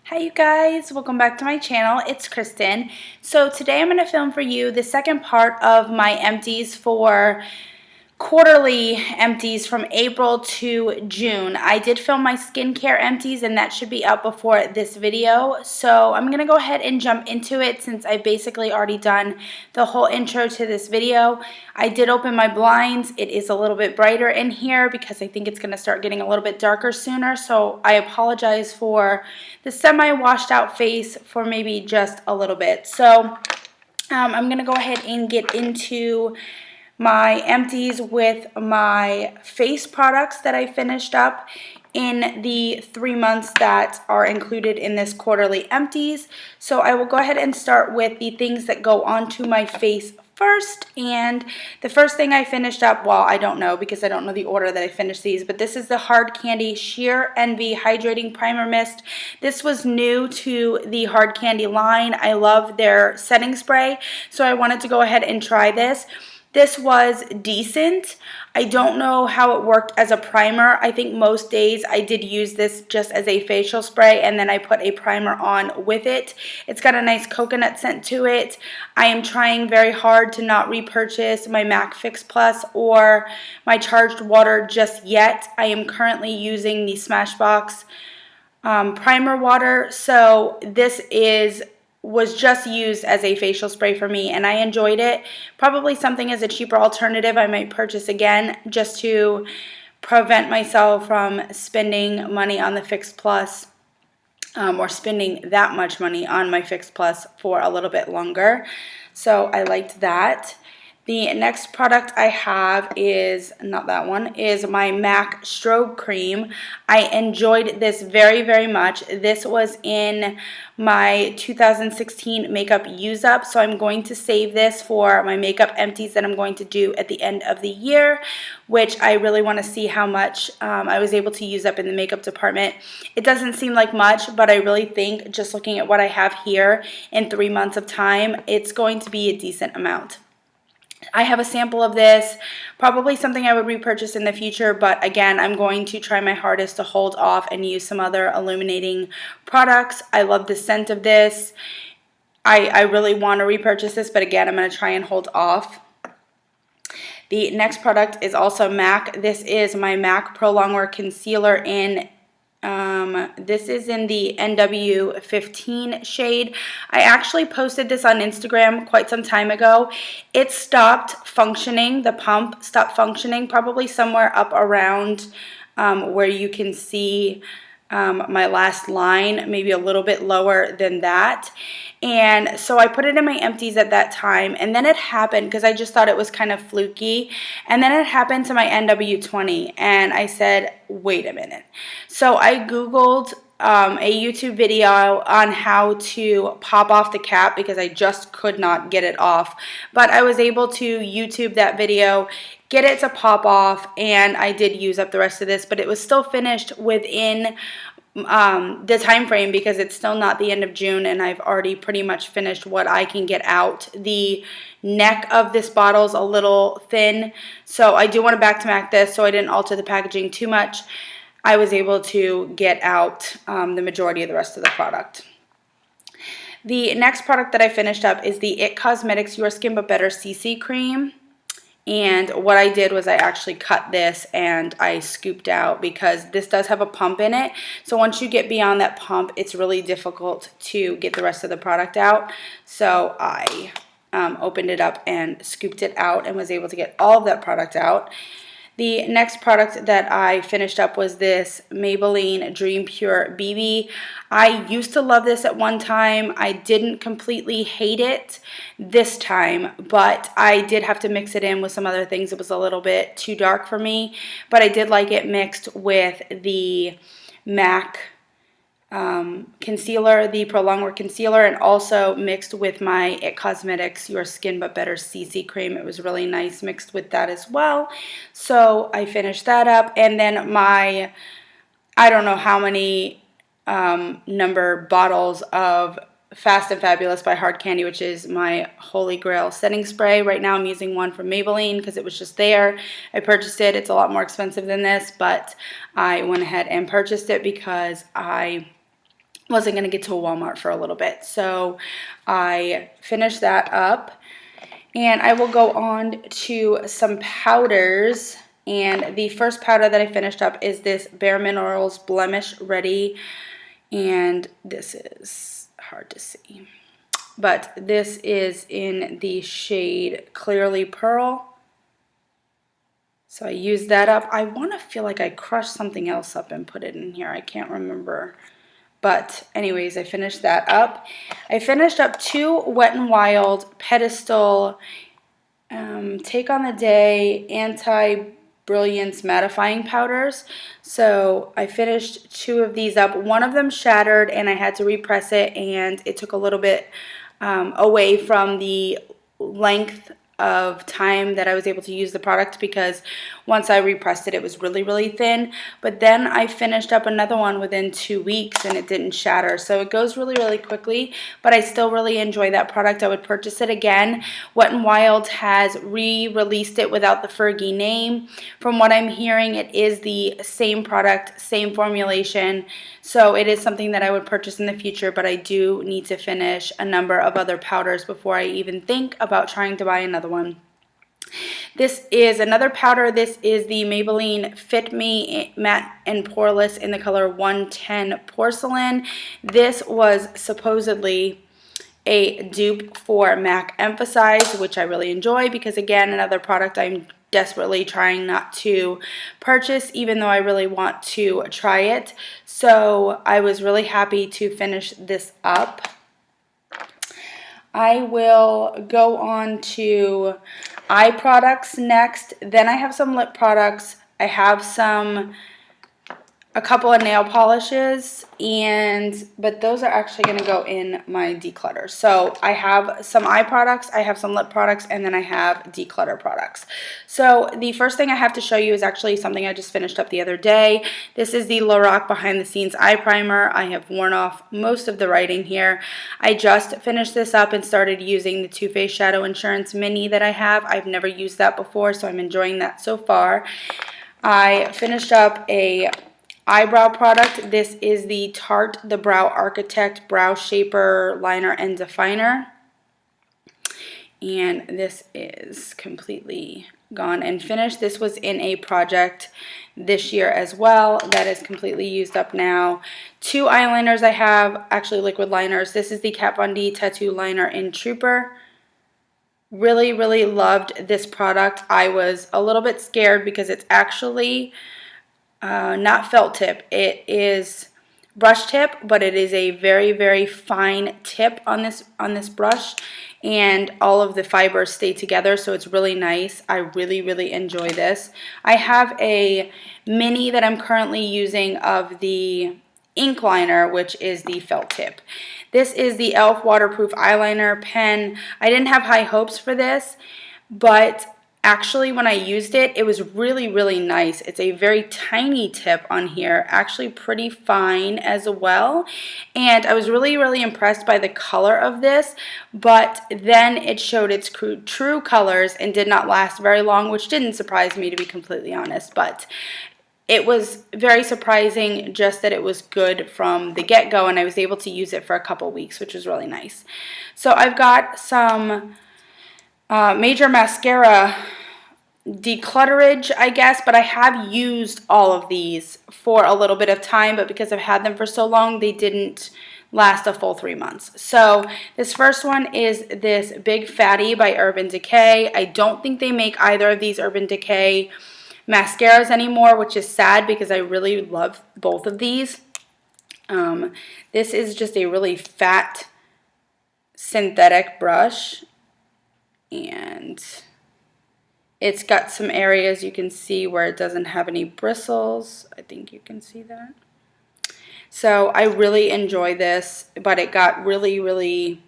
Hi you guys, welcome back to my channel. It's Kristen. So today I'm going to film for you the second part of my empties for quarterly empties from April to June. I did film my skincare empties and that should be up before this video. So I'm going to go ahead and jump into it since I've basically already done the whole intro to this video. I did open my blinds. It is a little bit brighter in here because I think it's going to start getting a little bit darker sooner. So I apologize for the semi-washed out face for maybe just a little bit. So I'm going to go ahead and get into my empties with my face products that I finished up in the 3 months that are included in this quarterly empties. So I will go ahead and start with the things that go onto my face first. And the first thing I finished up, well, I don't know because I don't know the order that I finished these, but this is the Hard Candy Sheer Envy Hydrating Primer Mist. This was new to the Hard Candy line. I love their setting spray, so I wanted to go ahead and try this. This was decent. I don't know how it worked as a primer. I think most days I did use this just as a facial spray and then I put a primer on with it. It's got a nice coconut scent to it. I am trying very hard to not repurchase my MAC Fix Plus or my Charged Water just yet. I am currently using the Smashbox primer water, so this was just used as a facial spray for me and I enjoyed it. Probably something as a cheaper alternative I might purchase again just to prevent myself from spending money on the Fix Plus or spending that much money on my Fix Plus for a little bit longer. So I liked that. The next product I have is, not that one, is my MAC Strobe Cream. I enjoyed this very, very much. This was in my 2016 makeup use up, so I'm going to save this for my makeup empties that I'm going to do at the end of the year, which I really want to see how much I was able to use up in the makeup department. It doesn't seem like much, but I really think just looking at what I have here in 3 months of time, it's going to be a decent amount. I have a sample of this, probably something I would repurchase in the future, but again, I'm going to try my hardest to hold off and use some other illuminating products. I love the scent of this. I really want to repurchase this, but again, I'm going to try and hold off. The next product is also MAC. This is my MAC Pro Longwear Concealer in this is in the NW15 shade. I actually posted this on Instagram quite some time ago. It stopped functioning, the pump stopped functioning, probably somewhere up around where you can see my last line, maybe a little bit lower than that. And so I put it in my empties at that time, and then it happened because I just thought it was kind of fluky, and then it happened to my NW20 and I said, wait a minute. So I Googled a YouTube video on how to pop off the cap because I just could not get it off, but I was able to YouTube that video, get it to pop off, and I did use up the rest of this, but it was still finished within the time frame because it's still not the end of June and I've already pretty much finished what I can get out. The neck of this bottle is a little thin, so I do want to back to MAC this so I didn't alter the packaging too much. I was able to get out the majority of the rest of the product. The next product that I finished up is the IT Cosmetics Your Skin But Better CC Cream. And what I did was I actually cut this and I scooped out because this does have a pump in it. So once you get beyond that pump, it's really difficult to get the rest of the product out. So I opened it up and scooped it out and was able to get all of that product out. The next product that I finished up was this Maybelline Dream Pure BB. I used to love this at one time. I didn't completely hate it this time, but I did have to mix it in with some other things. It was a little bit too dark for me, but I did like it mixed with the MAC concealer, the Pro Longwear concealer, and also mixed with my IT Cosmetics Your Skin But Better CC cream. It was really nice mixed with that as well. So I finished that up, and then my, I don't know how many number bottles of Fast and Fabulous by Hard Candy, which is my holy grail setting spray. Right now I'm using one from Maybelline because it was just there. I purchased it. It's a lot more expensive than this, but I went ahead and purchased it because I wasn't going to get to a Walmart for a little bit. So I finished that up. And I will go on to some powders. And the first powder that I finished up is this Bare Minerals Blemish Ready. And this is hard to see, but this is in the shade Clearly Pearl. So I used that up. I want to feel like I crushed something else up and put it in here. I can't remember. But anyways, I finished that up. I finished up 2 Wet n Wild Pedestal Take on the Day Anti-Brilliance Mattifying Powders. So I finished 2 of these up. One of them shattered and I had to repress it, and it took a little bit away from the length of time that I was able to use the product, because once I repressed it, it was really, really thin. But then I finished up another one within 2 weeks and it didn't shatter. So it goes really, really quickly, but I still really enjoy that product. I would purchase it again. Wet n Wild has re-released it without the Fergie name. From what I'm hearing, it is the same product, same formulation. So it is something that I would purchase in the future, but I do need to finish a number of other powders before I even think about trying to buy another one. This is another powder. This is the Maybelline Fit Me Matte and Poreless in the color 110 Porcelain. This was supposedly a dupe for MAC Emphasize, which I really enjoy, because again, another product I'm desperately trying not to purchase, even though I really want to try it. So I was really happy to finish this up. I will go on to eye products next. Then I have some lip products. I have a couple of nail polishes, but those are actually going to go in my declutter. So I have some eye products, I have some lip products, and then I have declutter products. So the first thing I have to show you is actually something I just finished up the other day. This is the Lorac Behind the Scenes Eye Primer. I have worn off most of the writing here. I just finished this up and started using the Too Faced Shadow Insurance Mini that I have. I've never used that before, so I'm enjoying that so far. I finished up a eyebrow product. This is the Tarte The Brow Architect Brow Shaper Liner and Definer. And this is completely gone and finished. This was in a project this year as well. That is completely used up now. 2 eyeliners I have, actually liquid liners. This is the Kat Von D Tattoo Liner in Trooper. Really, really loved this product. I was a little bit scared because it's actually not felt tip. It is brush tip, but it is a very, very fine tip on this brush, and all of the fibers stay together, so it's really nice. I really, really enjoy this. I have a mini that I'm currently using of the ink liner, which is the felt tip. This is the e.l.f. waterproof eyeliner pen. I didn't have high hopes for this, but actually, when I used it, it was really, really nice. It's a very tiny tip on here, actually pretty fine as well. And I was really, really impressed by the color of this, but then it showed its true colors and did not last very long, which didn't surprise me, to be completely honest. But it was very surprising just that it was good from the get-go, and I was able to use it for a couple weeks, which was really nice. So I've got some major mascara declutterage, I guess, but I have used all of these for a little bit of time, but because I've had them for so long, they didn't last a full 3 months. So this first one is this Big Fatty by Urban Decay. I don't think they make either of these Urban Decay mascaras anymore, which is sad because I really love both of these. This is just a really fat synthetic brush, and it's got some areas you can see where it doesn't have any bristles. I think you can see that. So I really enjoy this, but it got really, really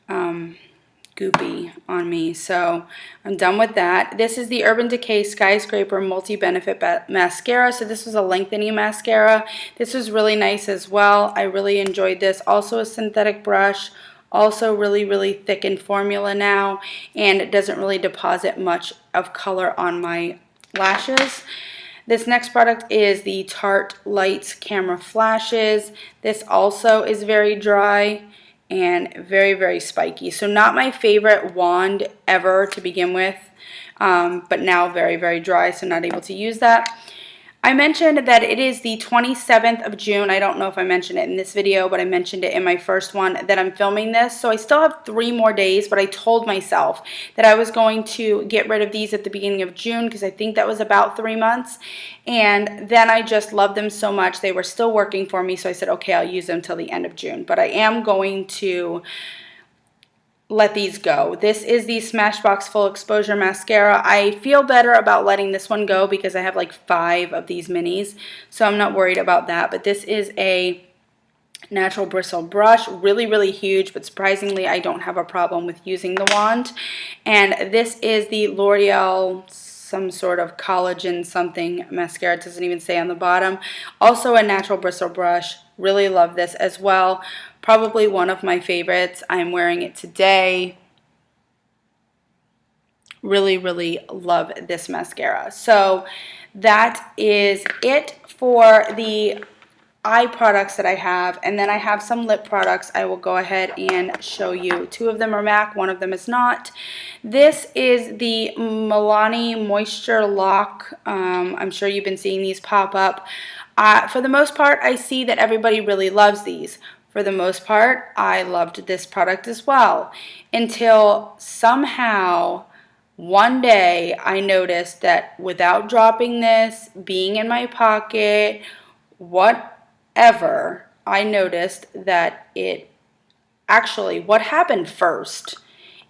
goopy on me. So I'm done with that. This is the Urban Decay Skyscraper Multi-Benefit Mascara. So this was a lengthening mascara. This was really nice as well. I really enjoyed this. Also a synthetic brush. Also really, really thick in formula now, and it doesn't really deposit much of color on my lashes. This next product is the Tarte Lights Camera Flashes. This also is very dry and very, very spiky. So not my favorite wand ever to begin with, but now very, very dry, so not able to use that. I mentioned that it is the 27th of June. I don't know if I mentioned it in this video, but I mentioned it in my first one that I'm filming this. So I still have 3 more days, but I told myself that I was going to get rid of these at the beginning of June because I think that was about 3 months. And then I just loved them so much. They were still working for me, so I said, okay, I'll use them till the end of June. But I am going to let these go. This is the Smashbox Full Exposure Mascara. I feel better about letting this one go because I have like 5 of these minis, so I'm not worried about that. But this is a natural bristle brush, really, really huge, but surprisingly I don't have a problem with using the wand. And this is the L'Oreal some sort of collagen something mascara. It doesn't even say on the bottom. Also a natural bristle brush. Really love this as well. Probably one of my favorites. I'm wearing it today. Really, really love this mascara. So that is it for the eye products that I have, and then I have some lip products I will go ahead and show you. 2 of them are MAC, 1 of them is not. This is the Milani Moisture Lock. I'm sure you've been seeing these pop up. For the most part, I see that everybody really loves these. For the most part, I loved this product as well, until somehow one day I noticed that without dropping this, being in my pocket, whatever, I noticed that it actually, what happened first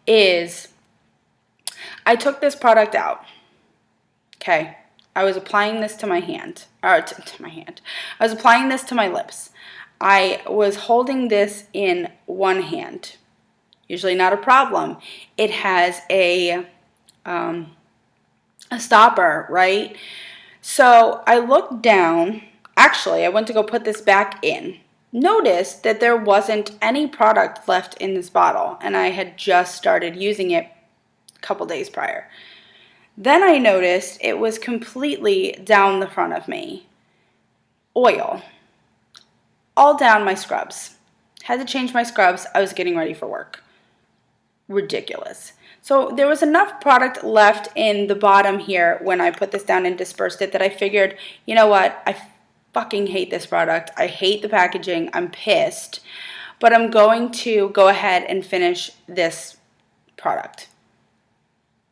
is I took this product out. Okay, I was applying this to my hand, or to my hand. I was applying this to my lips. I was holding this in one hand. Usually not a problem. It has a stopper, right? So I looked down. Actually, I went to go put this back in. Noticed that there wasn't any product left in this bottle, and I had just started using it a couple days prior. Then I noticed it was completely down the front of me. Oil. All down my scrubs. Had to change my scrubs. I was getting ready for work. Ridiculous. So there was enough product left in the bottom here when I put this down and dispersed it that I figured, you know what, I fucking hate this product. I hate the packaging. I'm pissed. But I'm going to go ahead and finish this product.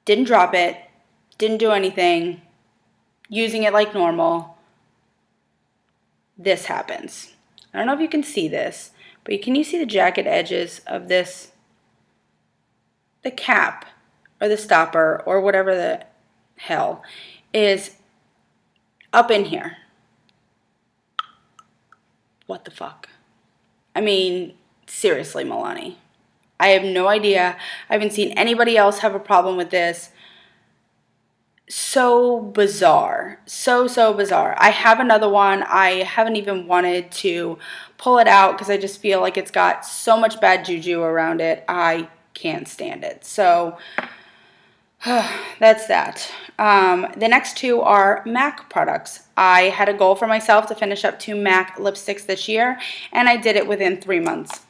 Didn't drop it. Didn't do anything. Using it like normal. This happens. I don't know if you can see this, but can you see the jagged edges of this? The cap or the stopper or whatever the hell is up in here. What the fuck? I mean, seriously, Milani. I have no idea. I haven't seen anybody else have a problem with this. So bizarre. So bizarre. I have another one. I haven't even wanted to pull it out because I just feel like it's got so much bad juju around it. I can't stand it. So that's that. The next 2 are MAC products. I had a goal for myself to finish up 2 MAC lipsticks this year, and I did it within 3 months.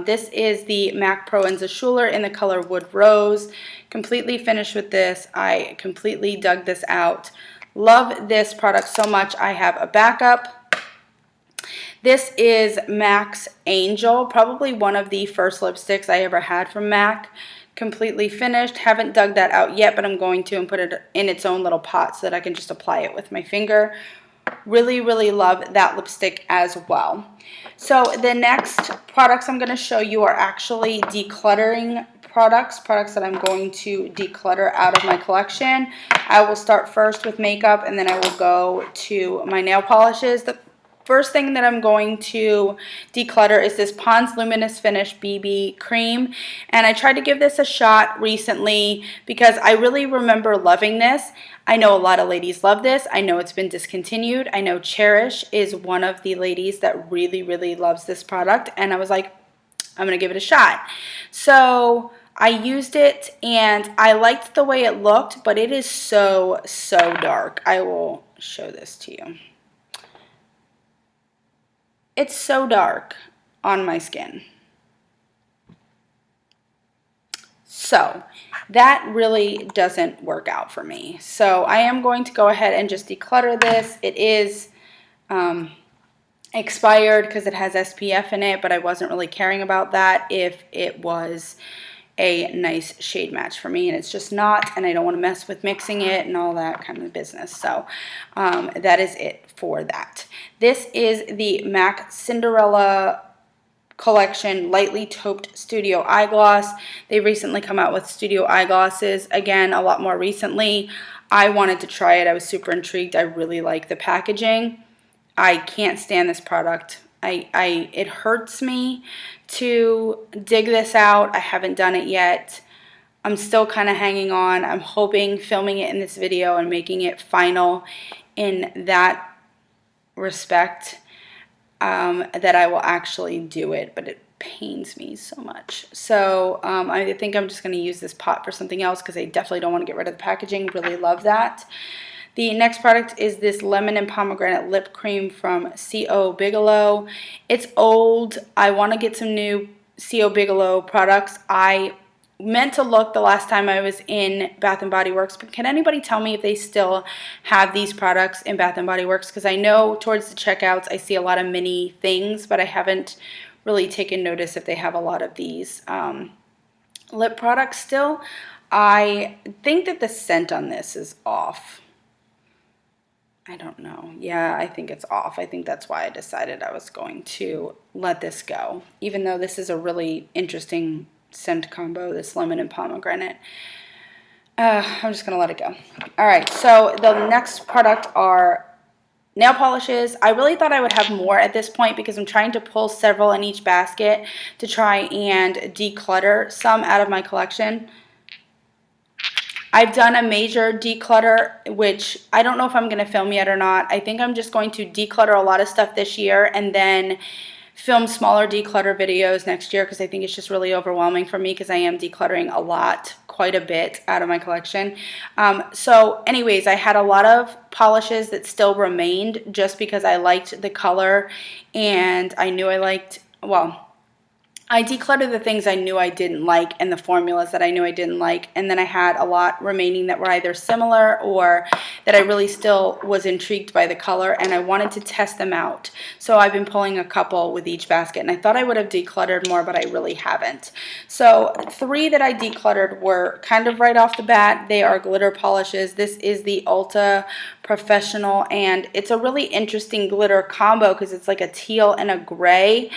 This is the MAC Pro Enza Schuler in the color Wood Rose. Completely finished with this. I completely dug this out. Love this product so much. I have a backup. This is MAC's Angel, probably one of the first lipsticks I ever had from MAC. Completely finished. Haven't dug that out yet, but I'm going to and put it in its own little pot so that I can just apply it with my finger. Really, really love that lipstick as well. So the next products I'm going to show you are actually decluttering products that I'm going to declutter out of my collection. I will start first with makeup, and then I will go to my nail polishes. The first thing that I'm going to declutter is this Pond's Luminous Finish BB Cream, and I tried to give this a shot recently because I really remember loving this. I know a lot of ladies love this. I know it's been discontinued. I know Cherish is one of the ladies that really, really loves this product, and I was like, I'm going to give it a shot. So I used it, and I liked the way it looked, but it is so dark. I will show this to you. It's so dark on my skin. So that really doesn't work out for me. So I am going to go ahead and just declutter this. It is expired because it has SPF in it, but I wasn't really caring about that if it was a nice shade match for me, and it's just not, and I don't want to mess with mixing it and all that kind of business. So that is it for that. This is the MAC Cinderella collection lightly tauped studio eye gloss. They recently come out with studio eyeglasses again, a lot more recently. I wanted to try it. I was super intrigued. I really like the packaging. I can't stand this product. It hurts me to dig this out. I haven't done it yet. I'm still kind of hanging on. I'm hoping filming it in this video and making it final in that respect, that I will actually do it, but it pains me so much. So I think I'm just going to use this pot for something else because I definitely don't want to get rid of the packaging. Really love that. The next product is this lemon and pomegranate lip cream from C.O. Bigelow. It's old. I want to get some new C.O. Bigelow products. I meant to look the last time I was in Bath & Body Works, but can anybody tell me if they still have these products in Bath & Body Works? Because I know towards the checkouts I see a lot of mini things, but I haven't really taken notice if they have a lot of these lip products still. I think that the scent on this is off. I don't know. Yeah, I think it's off. I think that's why I decided I was going to let this go, even though this is a really interesting scent combo, this lemon and pomegranate. I'm just going to let it go. All right, so the next product are nail polishes. I really thought I would have more at this point because I'm trying to pull several in each basket to try and declutter some out of my collection. I've done a major declutter, which I don't know if I'm going to film yet or not. I think I'm just going to declutter a lot of stuff this year and then film smaller declutter videos next year because I think it's just really overwhelming for me because I am decluttering a lot, quite a bit out of my collection. So anyways, I had a lot of polishes that still remained just because I liked the color and I knew I liked, well, I decluttered the things I knew I didn't like and the formulas that I knew I didn't like, and then I had a lot remaining that were either similar or that I really still was intrigued by the color and I wanted to test them out. So I've been pulling a couple with each basket, and I thought I would have decluttered more, but I really haven't. So 3 that I decluttered were kind of right off the bat. They are glitter polishes. This is the Ulta Professional, and it's a really interesting glitter combo because it's like a teal and a gray.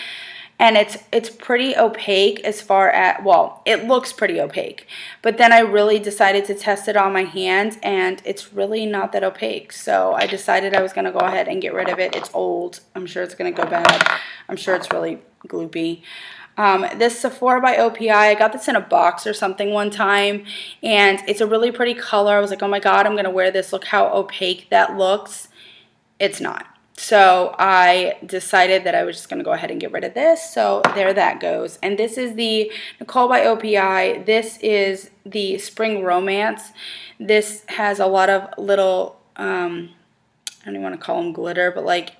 And it's pretty opaque as far as, well, it looks pretty opaque. But then I really decided to test it on my hand, and it's really not that opaque. So I decided I was going to go ahead and get rid of it. It's old. I'm sure it's going to go bad. I'm sure it's really gloopy. This Sephora by OPI, I got this in a box or something one time, and it's a really pretty color. I was like, oh my God, I'm going to wear this. Look how opaque that looks. It's not. So I decided that I was just going to go ahead and get rid of this. So there that goes. And this is the Nicole by OPI. This is the Spring Romance. This has a lot of little, I don't even want to call them glitter, but like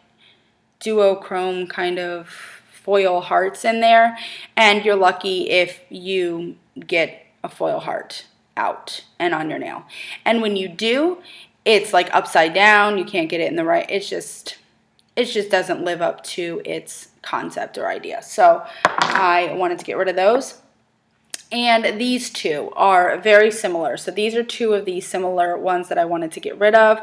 duochrome kind of foil hearts in there. And you're lucky if you get a foil heart out and on your nail. And when you do, it's like upside down. You can't get it in the right. It just doesn't live up to its concept or idea. So I wanted to get rid of those. And these 2 are very similar. So these are 2 of these similar ones that I wanted to get rid of.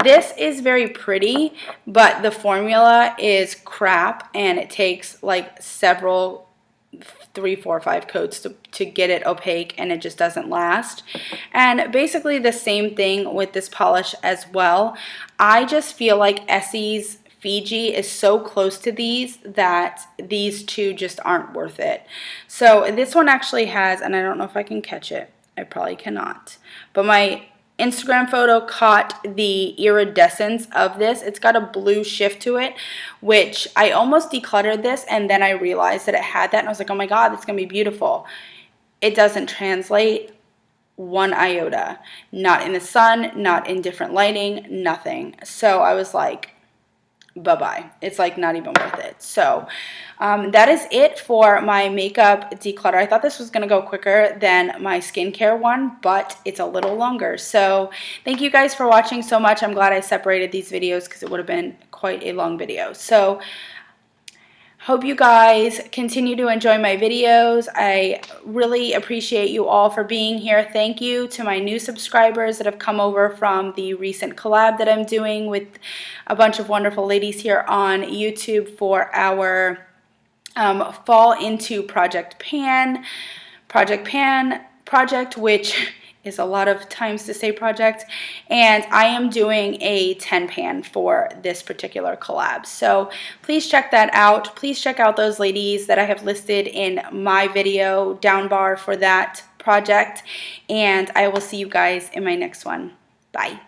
This is very pretty, but the formula is crap, and it takes like several 3, 4, 5 coats to get it opaque, and it just doesn't last. And basically the same thing with this polish as well. I just feel like Essie's Fiji is so close to these that these 2 just aren't worth it. So this one actually has, and I don't know if I can catch it. I probably cannot. But my Instagram photo caught the iridescence of this. It's got a blue shift to it, which I almost decluttered this, and then I realized that it had that, and I was like, oh my God, it's going to be beautiful. It doesn't translate. one iota. Not in the sun, not in different lighting, nothing. So I was like, bye-bye. It's like not even worth it. So that is it for my makeup declutter. I thought this was going to go quicker than my skincare one, but it's a little longer. So thank you guys for watching so much. I'm glad I separated these videos because it would have been quite a long video. So hope you guys continue to enjoy my videos. I really appreciate you all for being here. Thank you to my new subscribers that have come over from the recent collab that I'm doing with a bunch of wonderful ladies here on YouTube for our Fall Into Project, which is a lot of times to say project, and I am doing a 10 pan for this particular collab. So please check that out. Please check out those ladies that I have listed in my video down bar for that project, and I will see you guys in my next one. Bye.